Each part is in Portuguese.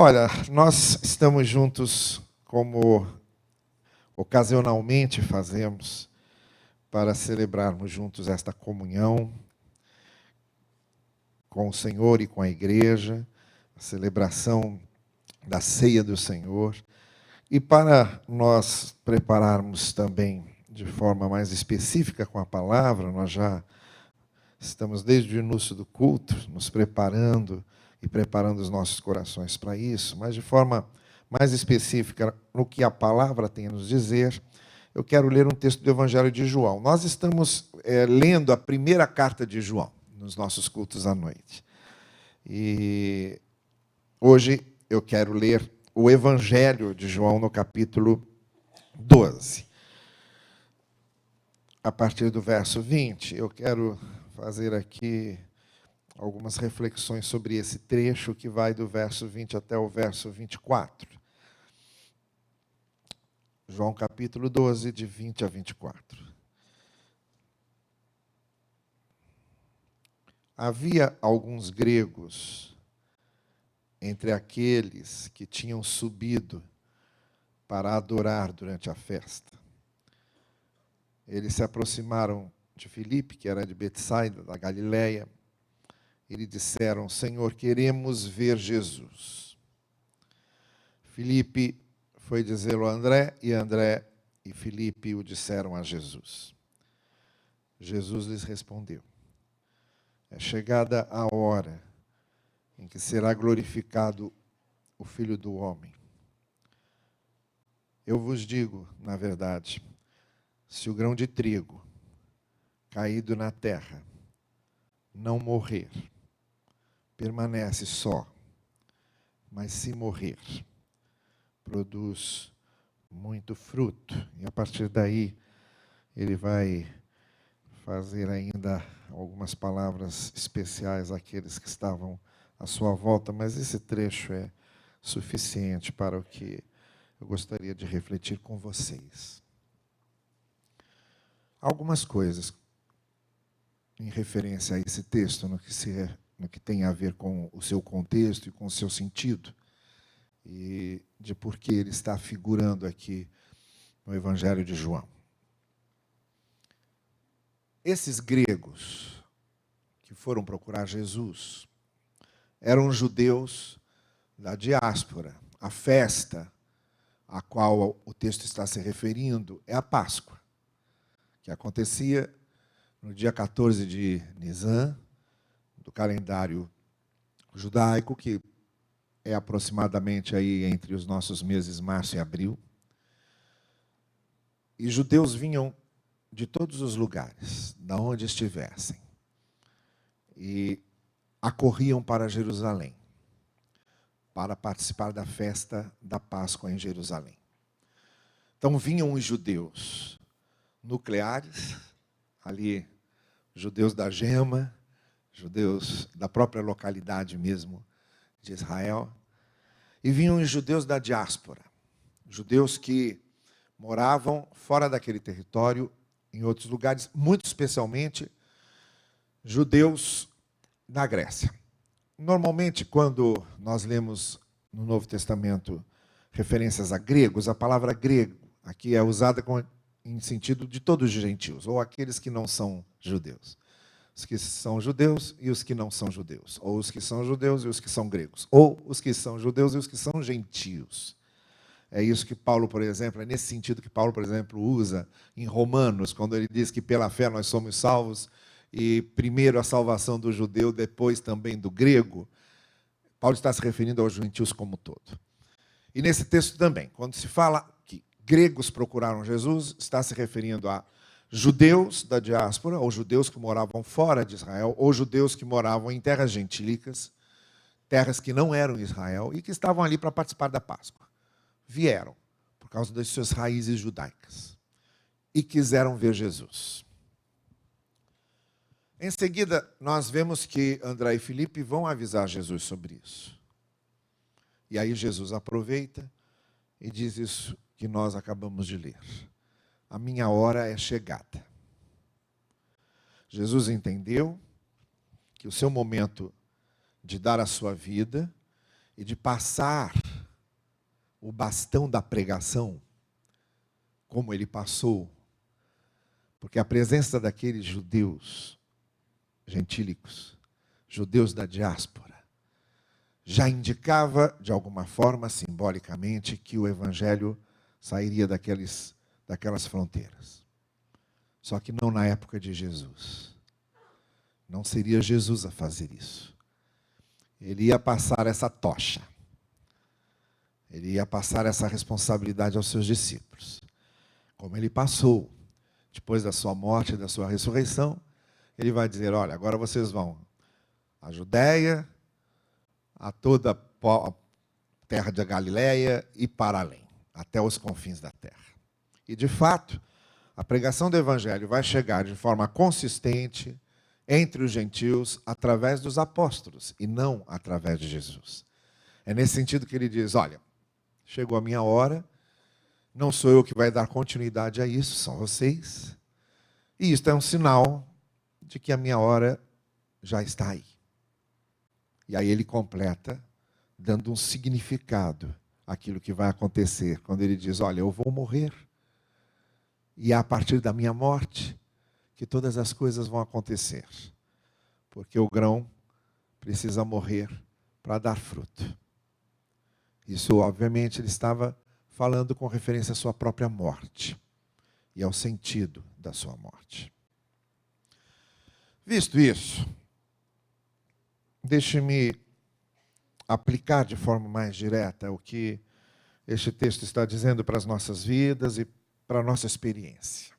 Olha, nós estamos juntos como ocasionalmente fazemos para celebrarmos juntos esta comunhão com o Senhor e com a igreja, a celebração da ceia do Senhor, e para nós prepararmos também de forma mais específica com a palavra, nós já estamos desde o início do culto nos preparando e preparando os nossos corações para isso, mas de forma mais específica no que a palavra tem a nos dizer, eu quero ler um texto do Evangelho de João. Nós estamos lendo a primeira carta de João nos nossos cultos à noite. E hoje eu quero ler o Evangelho de João no capítulo 12. A partir do verso 20, eu quero fazer aqui algumas reflexões sobre esse trecho que vai do verso 20 até o verso 24. João capítulo 12, de 20 a 24. Havia alguns gregos entre aqueles que tinham subido para adorar durante a festa. Eles se aproximaram de Filipe, que era de Betsaida, da Galileia, e lhe disseram: Senhor, queremos ver Jesus. Filipe foi dizê-lo a André, e André e Filipe o disseram a Jesus. Jesus lhes respondeu: é chegada a hora em que será glorificado o Filho do Homem. Eu vos digo, na verdade, se o grão de trigo caído na terra não morrer, permanece só, mas se morrer, produz muito fruto. E a partir daí, ele vai fazer ainda algumas palavras especiais àqueles que estavam à sua volta, mas esse trecho é suficiente para o que eu gostaria de refletir com vocês. Algumas coisas em referência a esse texto, no que tem a ver com o seu contexto e com o seu sentido, e de por que ele está figurando aqui no Evangelho de João. Esses gregos que foram procurar Jesus eram judeus da diáspora. A festa a qual o texto está se referindo é a Páscoa, que acontecia no dia 14 de Nisan, do calendário judaico, que é aproximadamente aí entre os nossos meses março e abril. E judeus vinham de todos os lugares, da onde estivessem, e acorriam para Jerusalém, para participar da festa da Páscoa em Jerusalém. Então vinham os judeus nucleares, ali, judeus da Gema, judeus da própria localidade mesmo de Israel, e vinham os judeus da diáspora, judeus que moravam fora daquele território, em outros lugares, muito especialmente judeus da Grécia. Normalmente, quando nós lemos no Novo Testamento referências a gregos, a palavra grego aqui é usada em sentido de todos os gentios, ou aqueles que não são judeus. Os que são judeus e os que não são judeus, ou os que são judeus e os que são gregos, ou os que são judeus e os que são gentios. É isso que Paulo, por exemplo, é nesse sentido que Paulo, por exemplo, usa em Romanos, quando ele diz que pela fé nós somos salvos, e primeiro a salvação do judeu, depois também do grego. Paulo está se referindo aos gentios como todo. E nesse texto também, quando se fala que gregos procuraram Jesus, está se referindo a judeus da diáspora, ou judeus que moravam fora de Israel, ou judeus que moravam em terras gentílicas, terras que não eram Israel, e que estavam ali para participar da Páscoa. Vieram por causa das suas raízes judaicas e quiseram ver Jesus. Em seguida, nós vemos que André e Filipe vão avisar Jesus sobre isso. E aí Jesus aproveita e diz isso que nós acabamos de ler. A minha hora é chegada. Jesus entendeu que o seu momento de dar a sua vida e de passar o bastão da pregação, como ele passou, porque a presença daqueles judeus gentílicos, judeus da diáspora, já indicava, de alguma forma, simbolicamente, que o evangelho sairia daquelas fronteiras. Só que não na época de Jesus. Não seria Jesus a fazer isso. Ele ia passar essa tocha. Ele ia passar essa responsabilidade aos seus discípulos. Como ele passou, depois da sua morte e da sua ressurreição, ele vai dizer, olha, agora vocês vão à Judéia, a toda a terra da Galileia e para além, até os confins da terra. E, de fato, a pregação do Evangelho vai chegar de forma consistente entre os gentios através dos apóstolos e não através de Jesus. É nesse sentido que ele diz, olha, chegou a minha hora, não sou eu que vai dar continuidade a isso, são vocês. E isto é um sinal de que a minha hora já está aí. E aí ele completa, dando um significado àquilo que vai acontecer, quando ele diz, olha, eu vou morrer, e é a partir da minha morte que todas as coisas vão acontecer. Porque o grão precisa morrer para dar fruto. Isso, obviamente, ele estava falando com referência à sua própria morte e ao sentido da sua morte. Visto isso, deixe-me aplicar de forma mais direta o que este texto está dizendo para as nossas vidas e para a nossa experiência.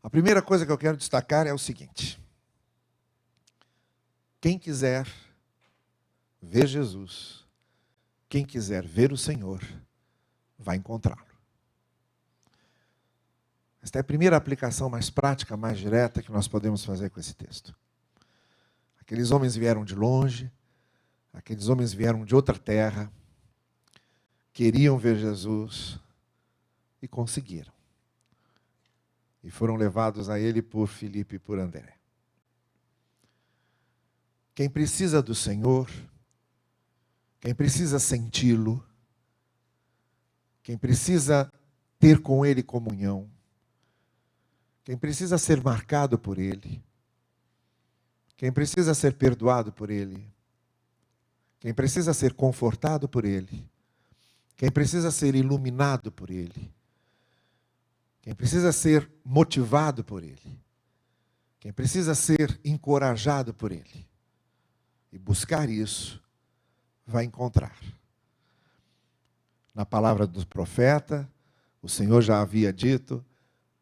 A primeira coisa que eu quero destacar é o seguinte: quem quiser ver Jesus, quem quiser ver o Senhor, vai encontrá-lo. Esta é a primeira aplicação mais prática, mais direta que nós podemos fazer com esse texto. Aqueles homens vieram de longe, aqueles homens vieram de outra terra, queriam ver Jesus e conseguiram. E foram levados a ele por Filipe e por André. Quem precisa do Senhor, quem precisa senti-lo, quem precisa ter com ele comunhão, quem precisa ser marcado por ele, quem precisa ser perdoado por ele, quem precisa ser confortado por ele, quem precisa ser iluminado por ele, quem precisa ser motivado por ele, quem precisa ser encorajado por ele, e buscar isso, vai encontrar. Na palavra do profeta, o Senhor já havia dito,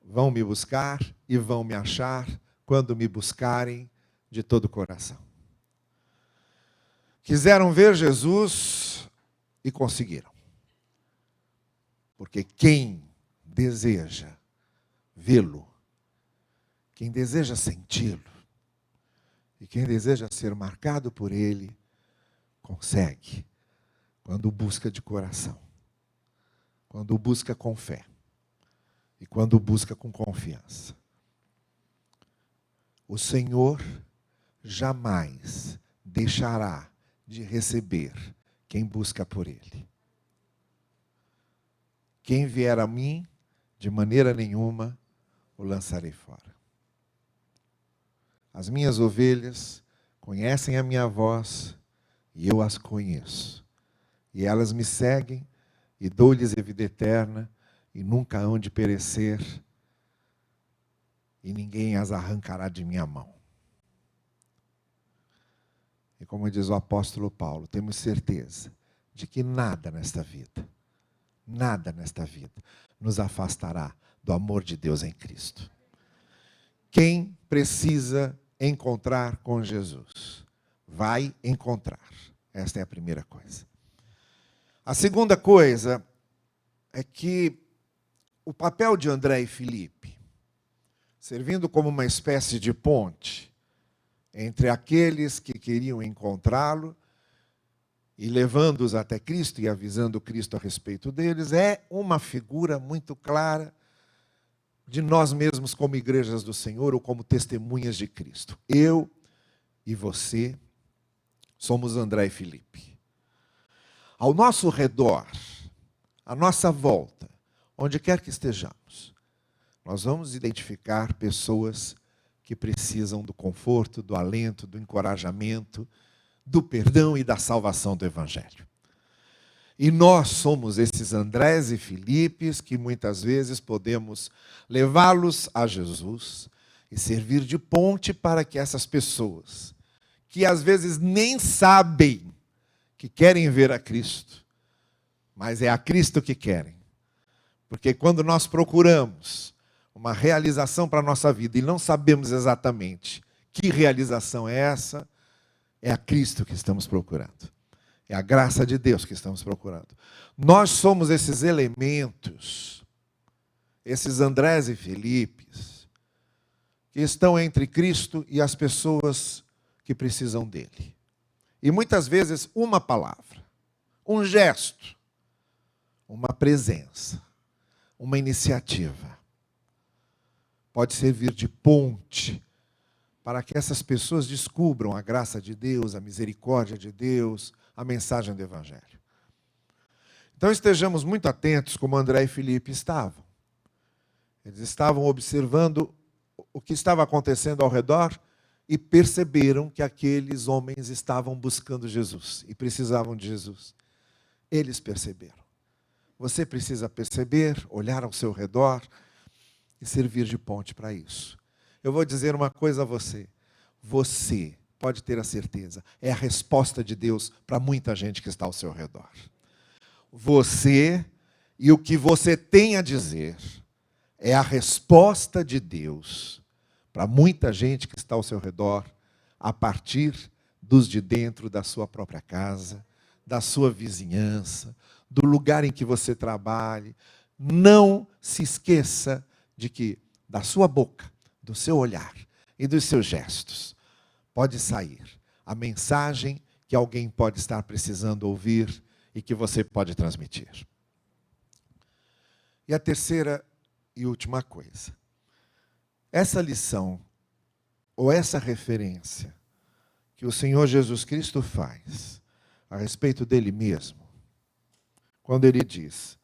vão me buscar e vão me achar quando me buscarem de todo o coração. Quiseram ver Jesus e conseguiram. Porque quem deseja vê-lo, quem deseja senti-lo, e quem deseja ser marcado por ele, consegue, quando o busca de coração, quando o busca com fé, e quando o busca com confiança. O Senhor jamais deixará de receber quem busca por ele. Quem vier a mim, de maneira nenhuma, o lançarei fora. As minhas ovelhas conhecem a minha voz e eu as conheço. E elas me seguem e dou-lhes a vida eterna e nunca hão de perecer e ninguém as arrancará de minha mão. E como diz o apóstolo Paulo, temos certeza de que nada nesta vida nos afastará do amor de Deus em Cristo. Quem precisa encontrar com Jesus, vai encontrar. Esta é a primeira coisa. A segunda coisa é que o papel de André e Filipe, servindo como uma espécie de ponte entre aqueles que queriam encontrá-lo e levando-os até Cristo e avisando Cristo a respeito deles, é uma figura muito clara de nós mesmos como igrejas do Senhor ou como testemunhas de Cristo. Eu e você Somos André e Filipe. Ao nosso redor, à nossa volta, onde quer que estejamos, nós vamos identificar pessoas que precisam do conforto, do alento, do encorajamento, do perdão e da salvação do Evangelho. E nós somos esses Andrés e Filipes que muitas vezes podemos levá-los a Jesus e servir de ponte para que essas pessoas, que às vezes nem sabem que querem ver a Cristo, mas é a Cristo que querem. Porque quando nós procuramos uma realização para a nossa vida e não sabemos exatamente que realização é essa, é a Cristo que estamos procurando. É a graça de Deus que estamos procurando. Nós somos esses elementos, esses Andrés e Filipes, que estão entre Cristo e as pessoas que precisam dele. E muitas vezes uma palavra, um gesto, uma presença, uma iniciativa pode servir de ponte para que essas pessoas descubram a graça de Deus, a misericórdia de Deus, a mensagem do Evangelho. Então estejamos muito atentos como André e Filipe estavam. Eles estavam observando o que estava acontecendo ao redor e perceberam que aqueles homens estavam buscando Jesus e precisavam de Jesus. Eles perceberam. Você precisa perceber, olhar ao seu redor e servir de ponte para isso. Eu vou dizer uma coisa a você. Você pode ter a certeza, é a resposta de Deus para muita gente que está ao seu redor. Você e o que você tem a dizer é a resposta de Deus para muita gente que está ao seu redor, a partir dos de dentro da sua própria casa, da sua vizinhança, do lugar em que você trabalhe. Não se esqueça de que da sua boca, do seu olhar e dos seus gestos pode sair a mensagem que alguém pode estar precisando ouvir e que você pode transmitir. E a terceira e última coisa. Essa lição, ou essa referência que o Senhor Jesus Cristo faz a respeito dele mesmo, quando ele diz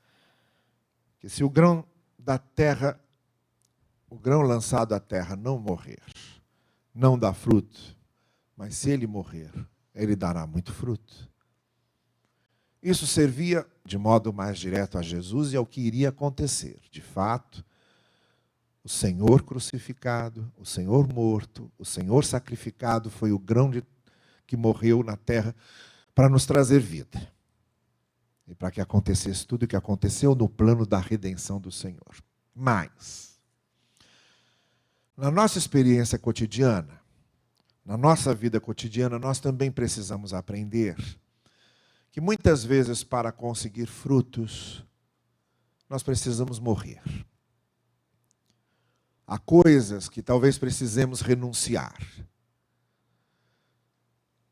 que se o grão da terra, o grão lançado à terra não morrer, não dá fruto, mas se ele morrer, ele dará muito fruto. Isso servia de modo mais direto a Jesus e ao que iria acontecer. De fato, o Senhor crucificado, o Senhor morto, o Senhor sacrificado foi o grão que morreu na terra para nos trazer vida. E para que acontecesse tudo o que aconteceu no plano da redenção do Senhor. Mas, na nossa experiência cotidiana, na nossa vida cotidiana, nós também precisamos aprender que muitas vezes para conseguir frutos, nós precisamos morrer. Há coisas que talvez precisemos renunciar.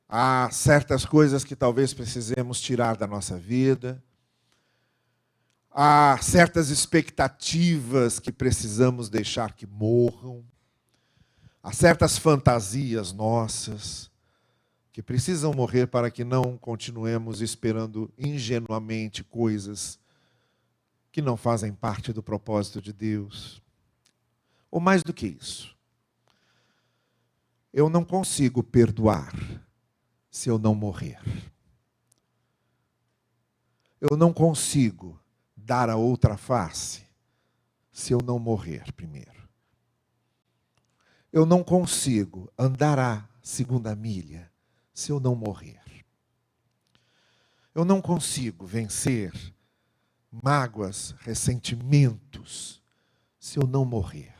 Há certas coisas que talvez precisemos tirar da nossa vida. Há certas expectativas que precisamos deixar que morram. Há certas fantasias nossas que precisam morrer para que não continuemos esperando ingenuamente coisas que não fazem parte do propósito de Deus. Ou mais do que isso, eu não consigo perdoar se eu não morrer. Eu não consigo dar a outra face se eu não morrer primeiro. Eu não consigo andar a segunda milha se eu não morrer. Eu não consigo vencer mágoas, ressentimentos, se eu não morrer.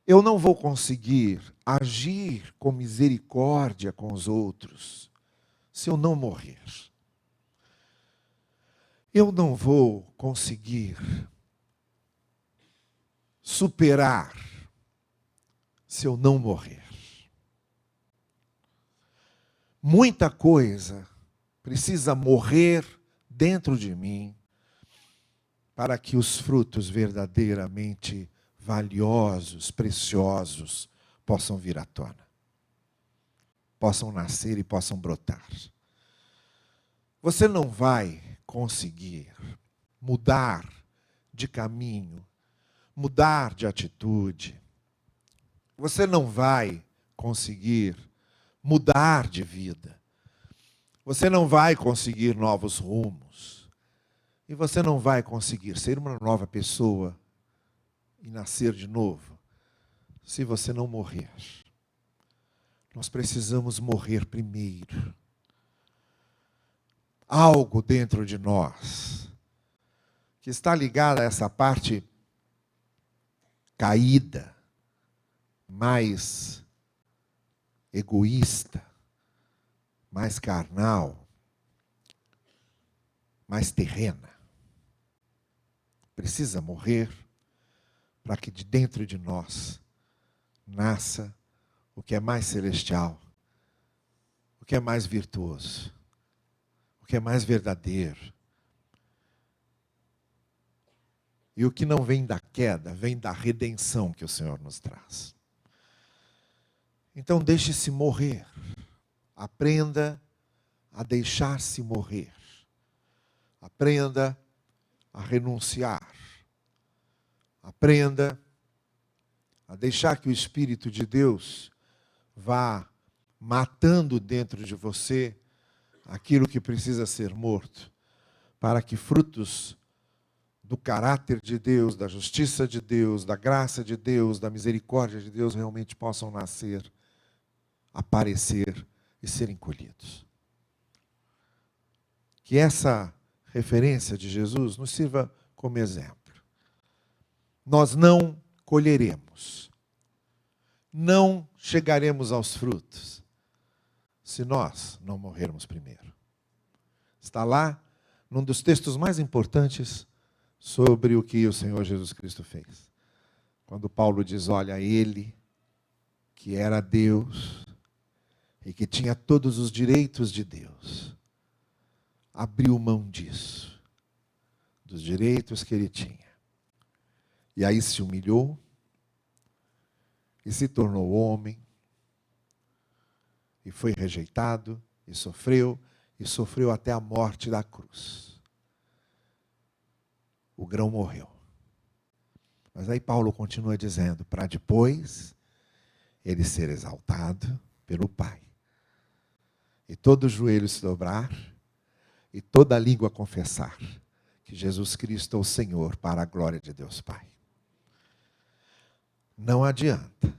Eu não vou conseguir agir com misericórdia com os outros se eu não morrer. Eu não vou conseguir superar se eu não morrer. Muita coisa precisa morrer dentro de mim para que os frutos verdadeiramente valiosos, preciosos, possam vir à tona. possam nascer e possam brotar. Você não vai conseguir mudar de caminho, mudar de atitude. Você não vai conseguir mudar de vida. Você não vai conseguir novos rumos. E você não vai conseguir ser uma nova pessoa e nascer de novo se você não morrer. Nós precisamos morrer primeiro. Algo dentro de nós que está ligado a essa parte caída, mais egoísta, mais carnal, mais terrena. Precisa morrer para que de dentro de nós nasça o que é mais celestial, o que é mais virtuoso, o que é mais verdadeiro. E o que não vem da queda, vem da redenção que o Senhor nos traz. Então deixe-se morrer. Aprenda a deixar-se morrer. Aprenda a renunciar. Aprenda a deixar que o Espírito de Deus vá matando dentro de você aquilo que precisa ser morto, para que frutos do caráter de Deus, da justiça de Deus, da graça de Deus, da misericórdia de Deus realmente possam nascer, aparecer e serem colhidos. Que essa referência de Jesus nos sirva como exemplo. Nós não colheremos, não chegaremos aos frutos, se nós não morrermos primeiro. Está lá, num dos textos mais importantes sobre o que o Senhor Jesus Cristo fez. Quando Paulo diz, olha, ele que era Deus e que tinha todos os direitos de Deus, abriu mão disso, dos direitos que ele tinha. E aí se humilhou e se tornou homem e foi rejeitado e sofreu até a morte da cruz. O grão morreu. Mas aí Paulo continua dizendo, para depois ele ser exaltado pelo Pai. E todo joelho se dobrar e toda língua confessar que Jesus Cristo é o Senhor para a glória de Deus Pai. Não adianta.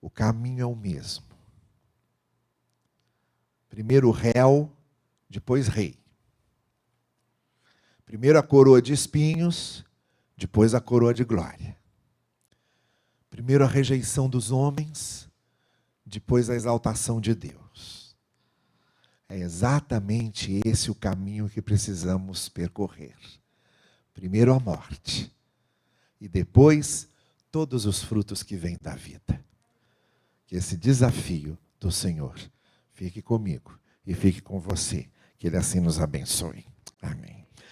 O caminho é o mesmo. Primeiro réu, depois rei. Primeiro a coroa de espinhos, depois a coroa de glória. Primeiro a rejeição dos homens, depois a exaltação de Deus. É exatamente esse o caminho que precisamos percorrer. Primeiro a morte, e depois todos os frutos que vêm da vida. Que esse desafio do Senhor fique comigo e fique com você. Que Ele assim nos abençoe. Amém.